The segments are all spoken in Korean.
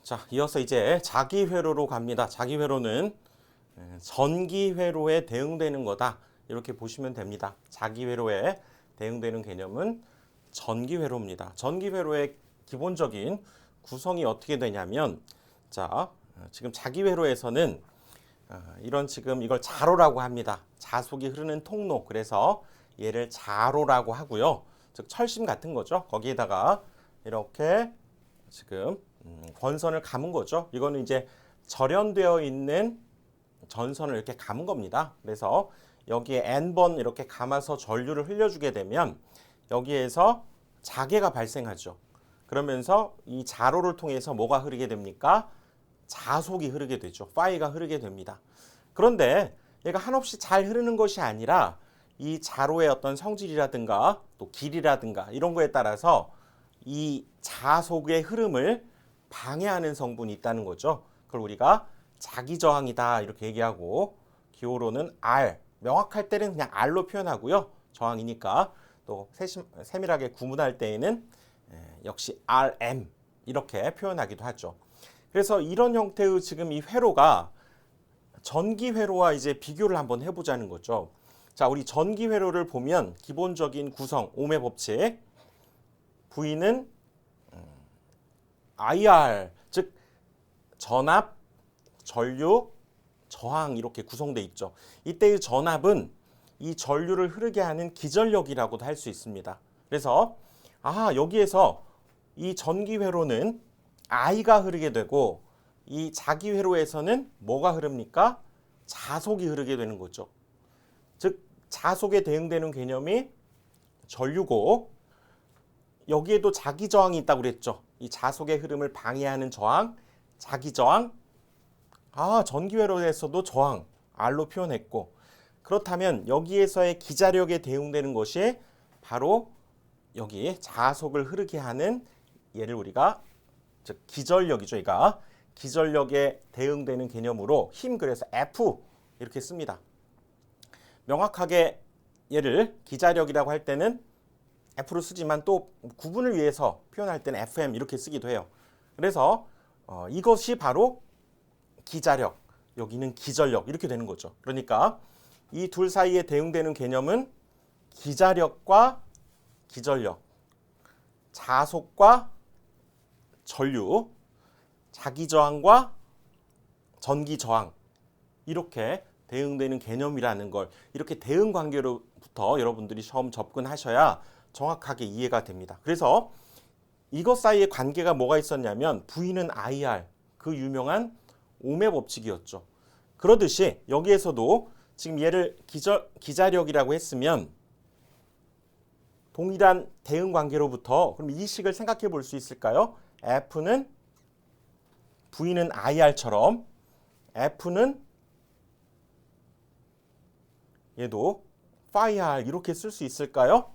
자, 이어서 이제 자기회로로 갑니다. 자기회로는 전기회로에 대응되는 거다. 이렇게 보시면 됩니다. 자기회로에 대응되는 개념은 전기회로입니다. 전기회로의 기본적인 구성이 어떻게 되냐면, 자, 지금 자기회로에서는 이런 지금 이걸 자로라고 합니다. 자속이 흐르는 통로. 그래서 얘를 자로라고 하고요. 즉 철심 같은 거죠. 거기에다가 이렇게 지금 권선을 감은 거죠. 이거는 이제 절연되어 있는 전선을 이렇게 감은 겁니다. 그래서 여기에 n번 이렇게 감아서 전류를 흘려주게 되면 여기에서 자계가 발생하죠. 그러면서 이 자로를 통해서 뭐가 흐르게 됩니까? 자속이 흐르게 되죠. 파이가 흐르게 됩니다. 그런데 얘가 한없이 잘 흐르는 것이 아니라 이 자로의 어떤 성질이라든가 또 길이라든가 이런 거에 따라서 이 자속의 흐름을 방해하는 성분이 있다는 거죠. 그걸 우리가 자기저항이다 이렇게 얘기하고, 기호로는 R, 명확할 때는 그냥 R로 표현하고요. 저항이니까 또 세밀하게 구분할 때에는 역시 RM 이렇게 표현하기도 하죠. 그래서 이런 형태의 지금 이 회로가 전기회로와 이제 비교를 한번 해보자는 거죠. 자, 우리 전기회로를 보면 기본적인 구성, ohm의 법칙, V는 IR, 즉 전압, 전류, 저항 이렇게 구성되어 있죠. 이때의 전압은 이 전류를 흐르게 하는 기전력이라고도 할 수 있습니다. 그래서 여기에서 이 전기회로는 I가 흐르게 되고 이 자기회로에서는 뭐가 흐릅니까? 자속이 흐르게 되는 거죠. 즉 자속에 대응되는 개념이 전류고, 여기에도 자기저항이 있다고 그랬죠. 이 자속의 흐름을 방해하는 저항, 자기저항. 전기회로에서도 저항, R로 표현했고, 그렇다면 여기에서의 기자력에 대응되는 것이 바로 여기 자속을 흐르게 하는 얘를 우리가 즉 기전력이죠. 얘가 기전력에 대응되는 개념으로 힘, 그래서 F 이렇게 씁니다. 명확하게 얘를 기자력이라고 할 때는 F로 쓰지만 또 구분을 위해서 표현할 때는 FM 이렇게 쓰기도 해요. 그래서 이것이 바로 기자력, 여기는 기전력 이렇게 되는 거죠. 그러니까 이 둘 사이에 대응되는 개념은 기자력과 기전력, 자속과 전류, 자기저항과 전기저항 이렇게 대응되는 개념이라는 걸, 이렇게 대응 관계로부터 여러분들이 처음 접근하셔야 정확하게 이해가 됩니다. 그래서 이것 사이의 관계가 뭐가 있었냐면 V는 IR, 그 유명한 ohm의 법칙이었죠. 그러듯이 여기에서도 지금 얘를 기자력이라고 했으면 동일한 대응 관계로부터 그럼 이 식을 생각해 볼 수 있을까요? F는 V는 IR처럼 F는 얘도 phi R 이렇게 쓸 수 있을까요?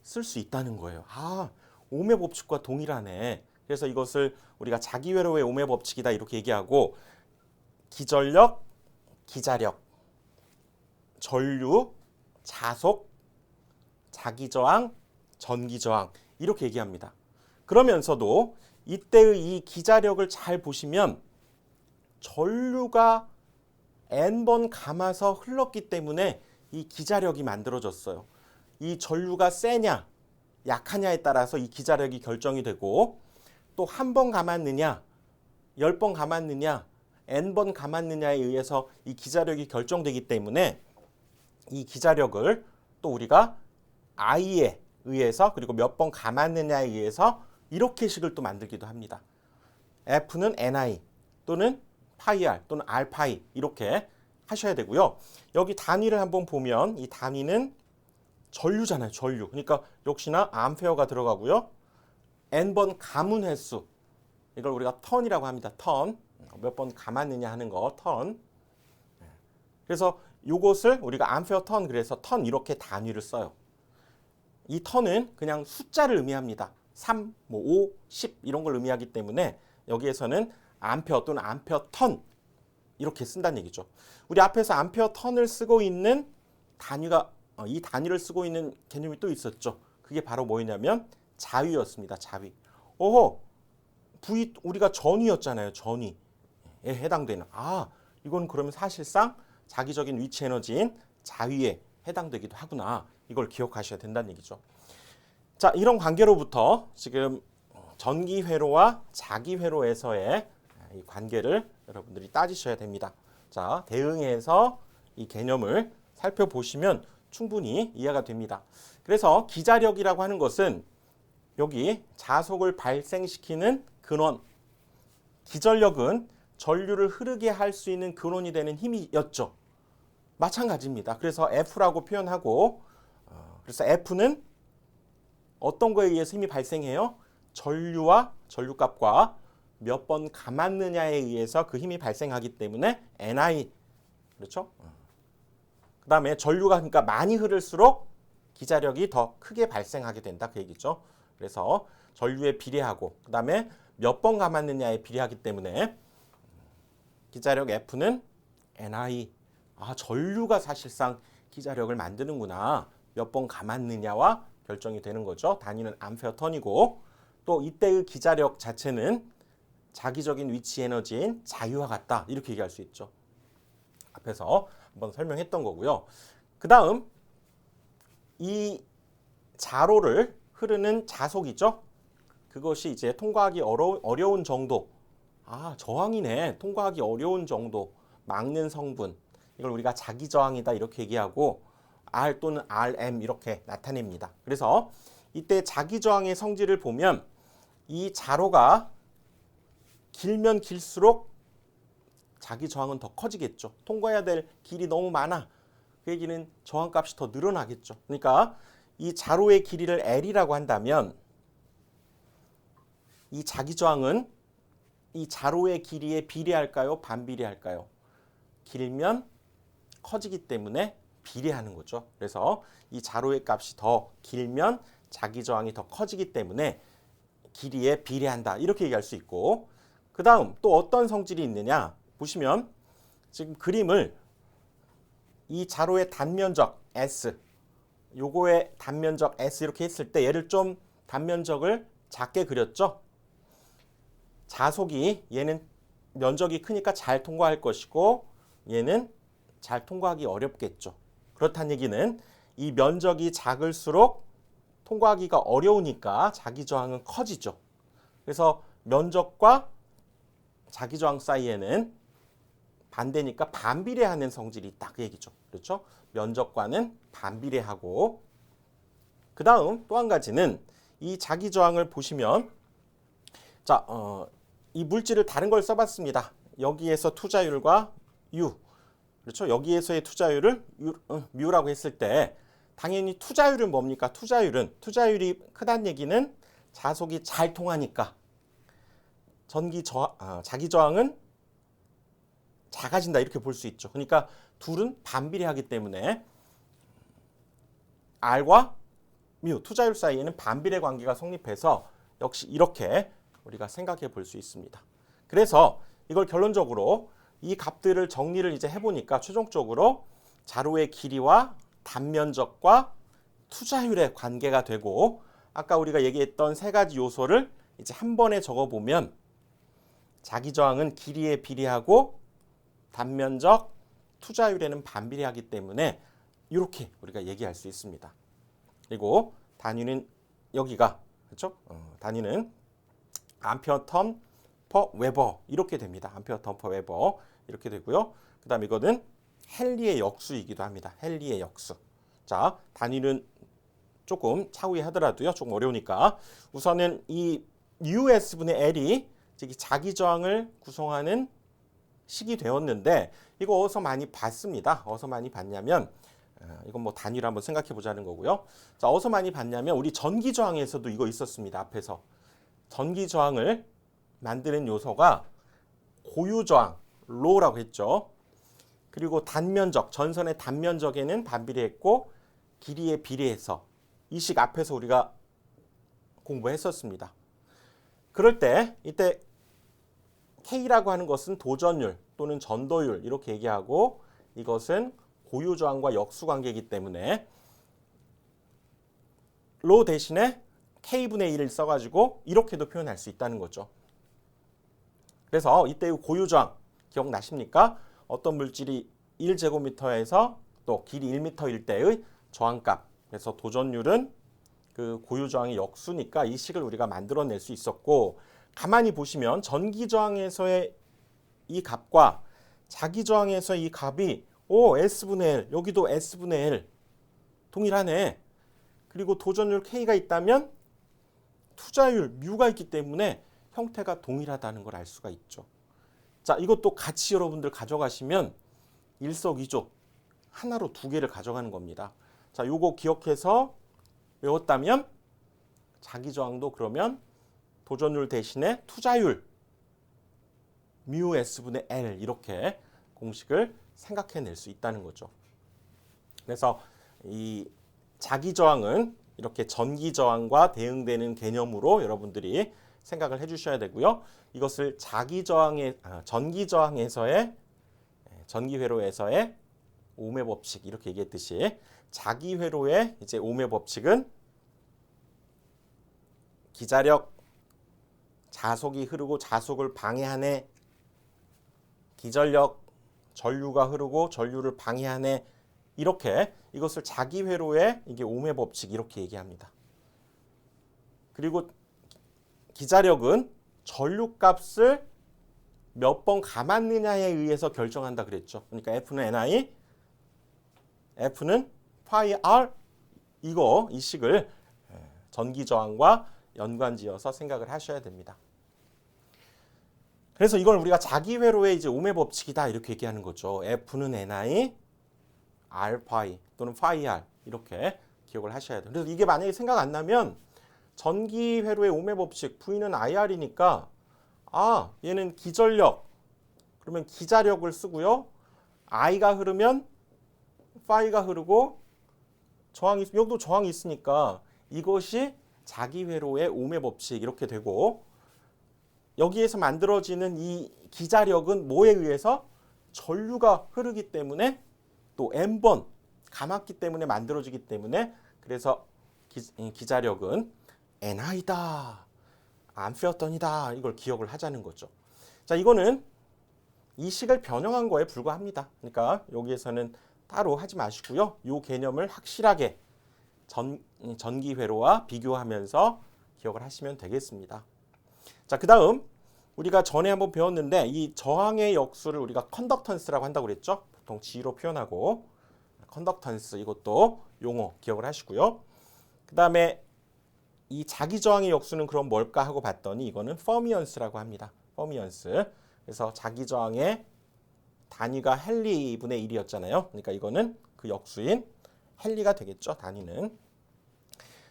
쓸 수 있다는 거예요. ohm의 법칙과 동일하네. 그래서 이것을 우리가 자기회로의 ohm의 법칙이다 이렇게 얘기하고, 기전력, 기자력, 전류, 자속, 자기저항, 전기저항 이렇게 얘기합니다. 그러면서도 이때의 이 기자력을 잘 보시면 전류가 n번 감아서 흘렀기 때문에 이 기자력이 만들어졌어요. 이 전류가 세냐 약하냐에 따라서 이 기자력이 결정이 되고, 또 한 번 감았느냐 10번 감았느냐 n번 감았느냐에 의해서 이 기자력이 결정되기 때문에 이 기자력을 또 우리가 I에 의해서, 그리고 몇 번 감았느냐에 의해서 이렇게 식을 또 만들기도 합니다. F는 NI 또는 파이 R 또는 R 파이 이렇게 하셔야 되고요. 여기 단위를 한번 보면 이 단위는 전류잖아요. 전류. 그러니까 역시나 암페어가 들어가고요. n번 감은 횟수, 이걸 우리가 턴이라고 합니다. 턴. 몇 번 감았느냐 하는 거 턴. 그래서 이것을 우리가 암페어 턴, 그래서 턴 이렇게 단위를 써요. 이 턴은 그냥 숫자를 의미합니다. 3, 5, 10 이런 걸 의미하기 때문에 여기에서는 암페어 또는 암페어 턴 이렇게 쓴다는 얘기죠. 우리 앞에서 암페어 턴을 쓰고 있는 단위가 이 단위를 쓰고 있는 개념이 또 있었죠. 그게 바로 뭐였냐면 자위였습니다. 자위. V 우리가 전위였잖아요. 전위에 해당되는. 이건 그러면 사실상 자기적인 위치 에너지인 자위에 해당되기도 하구나. 이걸 기억하셔야 된다는 얘기죠. 자, 이런 관계로부터 지금 전기회로와 자기회로에서의 이 관계를 여러분들이 따지셔야 됩니다. 자, 대응해서 이 개념을 살펴보시면 충분히 이해가 됩니다. 그래서 기자력이라고 하는 것은 여기 자속을 발생시키는 근원, 기전력은 전류를 흐르게 할 수 있는 근원이 되는 힘이었죠. 마찬가지입니다. 그래서 F라고 표현하고, 그래서 F는 어떤 거에 의해서 힘이 발생해요? 전류와 전류값과 몇 번 감았느냐에 의해서 그 힘이 발생하기 때문에 NI, 그렇죠? 그 다음에 전류가 그러니까 많이 흐를수록 기자력이 더 크게 발생하게 된다, 그 얘기죠. 그래서 전류에 비례하고 그 다음에 몇 번 감았느냐에 비례하기 때문에 기자력 F는 NI. 전류가 사실상 기자력을 만드는구나. 몇 번 감았느냐와 결정이 되는 거죠. 단위는 암페어 턴이고, 또 이때의 기자력 자체는 자기적인 위치 에너지인 자유와 같다. 이렇게 얘기할 수 있죠. 앞에서 한번 설명했던 거고요. 그 다음 이 자로를 흐르는 자속이죠. 그것이 이제 통과하기 어려운 정도. 저항이네. 통과하기 어려운 정도. 막는 성분. 이걸 우리가 자기 저항이다 이렇게 얘기하고 R 또는 RM 이렇게 나타냅니다. 그래서 이때 자기 저항의 성질을 보면 이 자로가 길면 길수록 자기 저항은 더 커지겠죠. 통과해야 될 길이 너무 많아. 그 얘기는 저항값이 더 늘어나겠죠. 그러니까 이 자로의 길이를 L이라고 한다면 이 자기 저항은 이 자로의 길이에 비례할까요? 반비례할까요? 길면 커지기 때문에 비례하는 거죠. 그래서 이 자로의 값이 더 길면 자기 저항이 더 커지기 때문에 길이에 비례한다. 이렇게 얘기할 수 있고, 그 다음 또 어떤 성질이 있느냐 보시면 지금 그림을 이 자로의 단면적 S, 요거의 단면적 S 이렇게 했을 때 얘를 좀 단면적을 작게 그렸죠. 자속이 얘는 면적이 크니까 잘 통과할 것이고 얘는 잘 통과하기 어렵겠죠. 그렇다는 얘기는 이 면적이 작을수록 통과하기가 어려우니까 자기 저항은 커지죠. 그래서 면적과 자기 저항 사이에는 반대니까 반비례하는 성질이 있다 그 얘기죠. 그렇죠? 면적과는 반비례하고, 그 다음 또 한 가지는 이 자기 저항을 보시면 자, 이 물질을 다른 걸 써봤습니다. 여기에서 투자율과 U, 그렇죠? 여기에서의 투자율을 뮤라고 했을 때 당연히 투자율은 뭡니까? 투자율이 크다는 얘기는 자속이 잘 통하니까 자기 저항은 작아진다 이렇게 볼 수 있죠. 그러니까 둘은 반비례하기 때문에 R과 뮤, 투자율 사이에는 반비례 관계가 성립해서 역시 이렇게 우리가 생각해 볼 수 있습니다. 그래서 이걸 결론적으로 이 값들을 정리를 이제 해보니까 최종적으로 자로의 길이와 단면적과 투자율의 관계가 되고, 아까 우리가 얘기했던 세 가지 요소를 이제 한 번에 적어보면 자기 저항은 길이에 비례하고 단면적, 투자율에는 반비례하기 때문에 이렇게 우리가 얘기할 수 있습니다. 그리고 단위는 여기가 그렇죠? 단위는 암페어 턴 퍼 웨버 이렇게 됩니다. 암페어 턴 퍼 웨버 이렇게 되고요. 그다음 이거는 헨리의 역수이기도 합니다. 헨리의 역수. 자, 단위는 조금 차후에 하더라도요. 조금 어려우니까 우선은 이 US분의 L이 자기 저항을 구성하는 식이 되었는데 이거 어디서 많이 봤습니다. 어디서 많이 봤냐면 이건 뭐 단위로 한번 생각해 보자는 거고요. 자, 어디서 많이 봤냐면 우리 전기 저항에서도 이거 있었습니다. 앞에서 전기 저항을 만드는 요소가 고유 저항, 로라고 했죠. 그리고 단면적, 전선의 단면적에는 반비례했고 길이에 비례해서 이 식 앞에서 우리가 공부했었습니다. 그럴 때 이때 K라고 하는 것은 도전율 또는 전도율 이렇게 얘기하고 이것은 고유 저항과 역수 관계이기 때문에 로 대신에 K분의 1을 써가지고 이렇게도 표현할 수 있다는 거죠. 그래서 이때의 고유저항 기억나십니까? 어떤 물질이 1제곱미터에서 또 길이 1m일 때의 저항값. 그래서 도전율은 그 고유저항의 역수니까 이 식을 우리가 만들어낼 수 있었고, 가만히 보시면 전기저항에서의 이 값과 자기저항에서의 이 값이 S분의 L, 여기도 S분의 L 동일하네. 그리고 도전율 K가 있다면 투자율 뮤가 있기 때문에 형태가 동일하다는 걸 알 수가 있죠. 자, 이것도 같이 여러분들 가져가시면 일석이조 하나로 두 개를 가져가는 겁니다. 자, 요거 기억해서 외웠다면 자기저항도 그러면 도전율 대신에 투자율 뮤 S분의 L 이렇게 공식을 생각해낼 수 있다는 거죠. 그래서 이 자기저항은 이렇게 전기저항과 대응되는 개념으로 여러분들이 생각을 해주셔야 되고요. 이것을 전기저항에서의 전기회로에서의 오음의 법칙 이렇게 얘기했듯이 자기회로의 이제 오음의 법칙은 기자력, 자속이 흐르고 자속을 방해하네, 기전력, 전류가 흐르고 전류를 방해하네, 이렇게 이것을 자기회로의 이게 오음의 법칙 이렇게 얘기합니다. 그리고 기자력은 전류값을 몇 번 감았느냐에 의해서 결정한다 그랬죠. 그러니까 F는 NI, F는 파이 R, 이 식을 전기저항과 연관지어서 생각을 하셔야 됩니다. 그래서 이걸 우리가 자기회로의 이제 오음의 법칙이다 이렇게 얘기하는 거죠. F는 NI, R 파이 또는 파이 R 이렇게 기억을 하셔야 돼요. 그래서 이게 만약에 생각 안 나면 전기회로의 오음의 법칙 V는 IR이니까 얘는 기전력 그러면 기자력을 쓰고요. I가 흐르면 파이가 흐르고 저항이 여기도 저항이 있으니까 이것이 자기회로의 오음의 법칙 이렇게 되고, 여기에서 만들어지는 이 기자력은 뭐에 의해서 전류가 흐르기 때문에 또 N번 감았기 때문에 만들어지기 때문에 그래서 기자력은 NI다, 암페어턴이다 이걸 기억을 하자는 거죠. 자, 이거는 이 식을 변형한 거에 불과합니다. 그러니까 여기에서는 따로 하지 마시고요. 이 개념을 확실하게 전기회로와 비교하면서 기억을 하시면 되겠습니다. 자, 그 다음 우리가 전에 한번 배웠는데 이 저항의 역수를 우리가 컨덕턴스라고 한다고 그랬죠. 보통 G로 표현하고 컨덕턴스 이것도 용어 기억을 하시고요. 그 다음에 이 자기저항의 역수는 그럼 뭘까 하고 봤더니 이거는 퍼미언스라고 합니다. 퍼미언스. 그래서 자기저항의 단위가 헨리분의 1이었잖아요. 그러니까 이거는 그 역수인 헨리가 되겠죠. 단위는.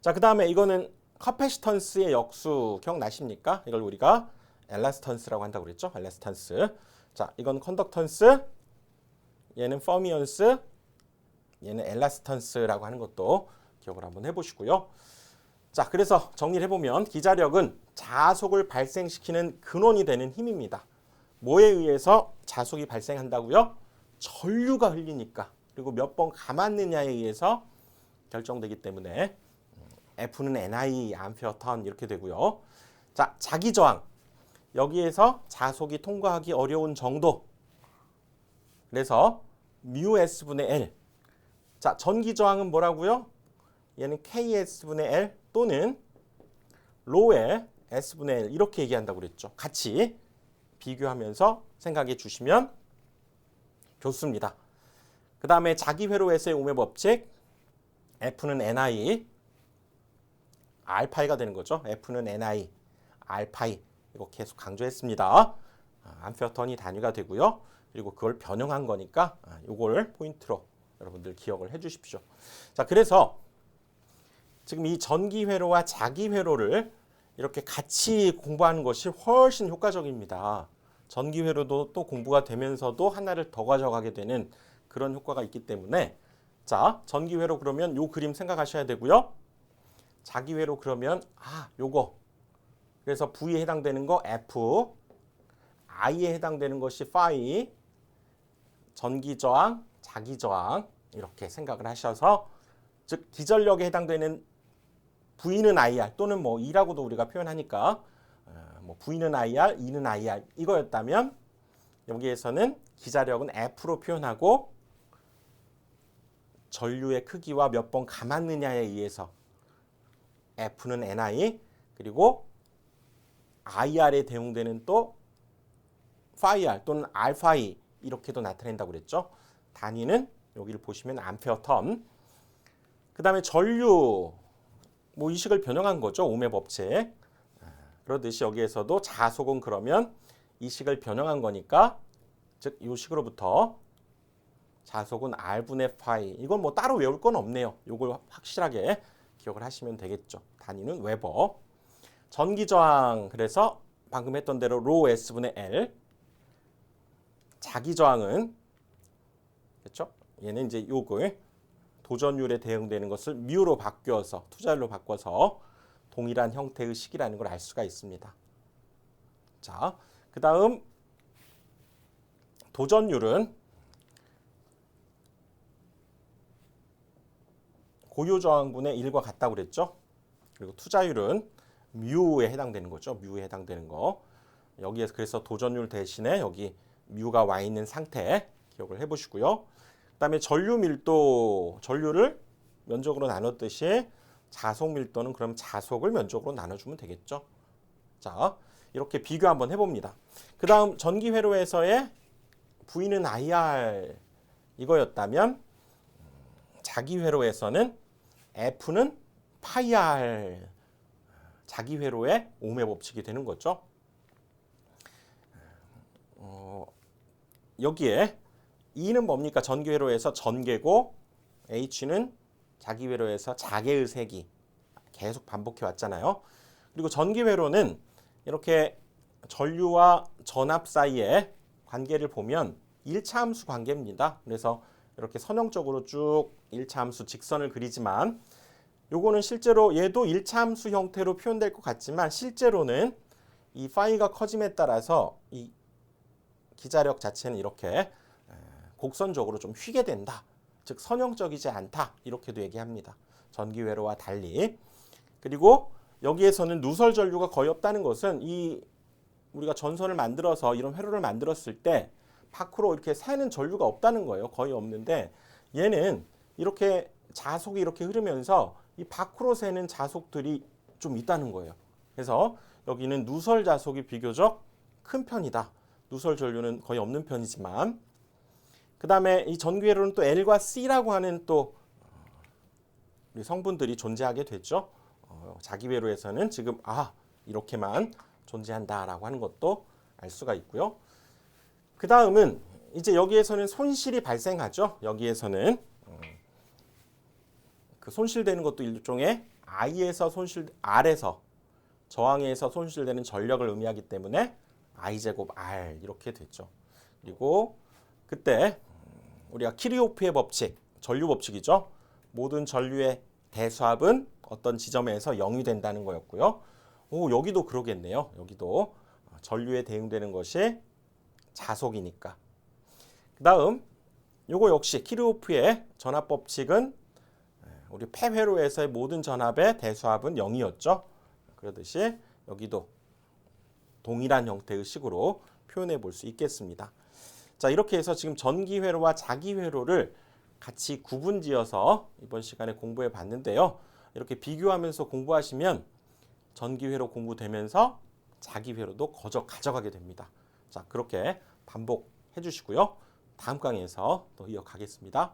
자, 그 다음에 이거는 카패시턴스의 역수 기억나십니까? 이걸 우리가 엘라스턴스라고 한다고 그랬죠. 엘라스턴스. 자, 이건 컨덕턴스, 얘는 퍼미언스, 얘는 엘라스턴스라고 하는 것도 기억을 한번 해보시고요. 자, 그래서 정리를 해보면 기자력은 자속을 발생시키는 근원이 되는 힘입니다. 뭐에 의해서 자속이 발생한다고요? 전류가 흘리니까. 그리고 몇 번 감았느냐에 의해서 결정되기 때문에 F는 NI, 암페어턴 이렇게 되고요. 자, 자기저항. 여기에서 자속이 통과하기 어려운 정도. 그래서 뮤 S분의 L. 자, 전기저항은 뭐라고요? 얘는 KS분의 L 또는 로의 S분의 L 이렇게 얘기한다고 그랬죠. 같이 비교하면서 생각해 주시면 좋습니다. 그 다음에 자기회로에서의 오음의 법칙 F는 NI, R파이가 되는 거죠. F는 NI, R파이 이거 계속 강조했습니다. 암페어턴이 단위가 되고요. 그리고 그걸 변형한 거니까 이걸 포인트로 여러분들 기억을 해 주십시오. 자, 그래서 지금 이 전기회로와 자기회로를 이렇게 같이 공부하는 것이 훨씬 효과적입니다. 전기회로도 또 공부가 되면서도 하나를 더 가져가게 되는 그런 효과가 있기 때문에 자, 전기회로 그러면 요 그림 생각하셔야 되고요. 자기회로 그러면 요거 그래서 V에 해당되는 거 F, I에 해당되는 것이 파이, 전기저항, 자기저항 이렇게 생각을 하셔서 즉 기전력에 해당되는 V는 IR 또는 뭐 E라고도 우리가 표현하니까 뭐 V는 IR, E는 IR 이거였다면 여기에서는 기자력은 F로 표현하고 전류의 크기와 몇 번 감았느냐에 의해서 F는 NI 그리고 IR에 대응되는 또 phi 또는 알파이 이렇게도 나타낸다고 그랬죠. 단위는 여기를 보시면 암페어 턴. 그 다음에 전류 뭐 이식을 변형한 거죠. ohm의 법칙. 그러듯이 여기에서도 자속은 그러면 이식을 변형한 거니까 즉 이 식으로부터 자속은 R분의 파이. 이건 뭐 따로 외울 건 없네요. 이걸 확실하게 기억을 하시면 되겠죠. 단위는 웨버. 전기 저항 그래서 방금 했던 대로 로 S분의 L. 자기 저항은 그렇죠? 얘는 이제 요걸 도전율에 대응되는 것을 뮤로 바뀌어서 투자율로 바꿔서 동일한 형태의 식이라는 걸 알 수가 있습니다. 자, 그다음 도전율은 고유 저항분의 1과 같다고 그랬죠? 그리고 투자율은 뮤에 해당되는 거죠. 뮤에 해당되는 거. 여기에서 그래서 도전율 대신에 여기 뮤가 와 있는 상태 기억을 해보시고요. 그다음에 전류 밀도, 전류를 면적으로 나눴듯이 자속 밀도는 그럼 자속을 면적으로 나눠주면 되겠죠. 자, 이렇게 비교 한번 해봅니다. 그 다음 전기 회로에서의 V는 IR 이거였다면 자기 회로에서는 F는 파이 R 자기 회로의 ohm의 법칙이 되는 거죠. 여기에 E는 뭡니까? 전기 회로에서 전개고 H는 자기 회로에서 자개의 세기 계속 반복해 왔잖아요. 그리고 전기 회로는 이렇게 전류와 전압 사이의 관계를 보면 1차 함수 관계입니다. 그래서 이렇게 선형적으로 쭉 1차 함수 직선을 그리지만 요거는 실제로 얘도 1차 함수 형태로 표현될 것 같지만 실제로는 이 파이가 커짐에 따라서 이 기자력 자체는 이렇게 곡선적으로 좀 휘게 된다. 즉 선형적이지 않다. 이렇게도 얘기합니다. 전기 회로와 달리. 그리고 여기에서는 누설 전류가 거의 없다는 것은 이 우리가 전선을 만들어서 이런 회로를 만들었을 때 밖으로 이렇게 새는 전류가 없다는 거예요. 거의 없는데 얘는 이렇게 자속이 이렇게 흐르면서 이 밖으로 새는 자속들이 좀 있다는 거예요. 그래서 여기는 누설 자속이 비교적 큰 편이다. 누설 전류는 거의 없는 편이지만 그 다음에 이 전기회로는 또 L과 C라고 하는 또 우리 성분들이 존재하게 됐죠. 자기 회로에서는 지금 이렇게만 존재한다라고 하는 것도 알 수가 있고요. 그 다음은 이제 여기에서는 손실이 발생하죠. 여기에서는 그 손실되는 것도 일종의 I에서 R에서 저항에서 손실되는 전력을 의미하기 때문에 I제곱 R 이렇게 됐죠. 그리고 그때 우리가 키르호프의 법칙, 전류 법칙이죠. 모든 전류의 대수합은 어떤 지점에서 0이 된다는 거였고요. 여기도 그러겠네요. 여기도 전류에 대응되는 것이 자속이니까. 그 다음 요거 역시 키르호프의 전압 법칙은 우리 폐회로에서의 모든 전압의 대수합은 0이었죠. 그러듯이 여기도 동일한 형태의 식으로 표현해 볼 수 있겠습니다. 자, 이렇게 해서 지금 전기 회로와 자기 회로를 같이 구분지어서 이번 시간에 공부해 봤는데요. 이렇게 비교하면서 공부하시면 전기 회로 공부되면서 자기 회로도 가져가게 됩니다. 자, 그렇게 반복해 주시고요. 다음 강의에서 또 이어가겠습니다.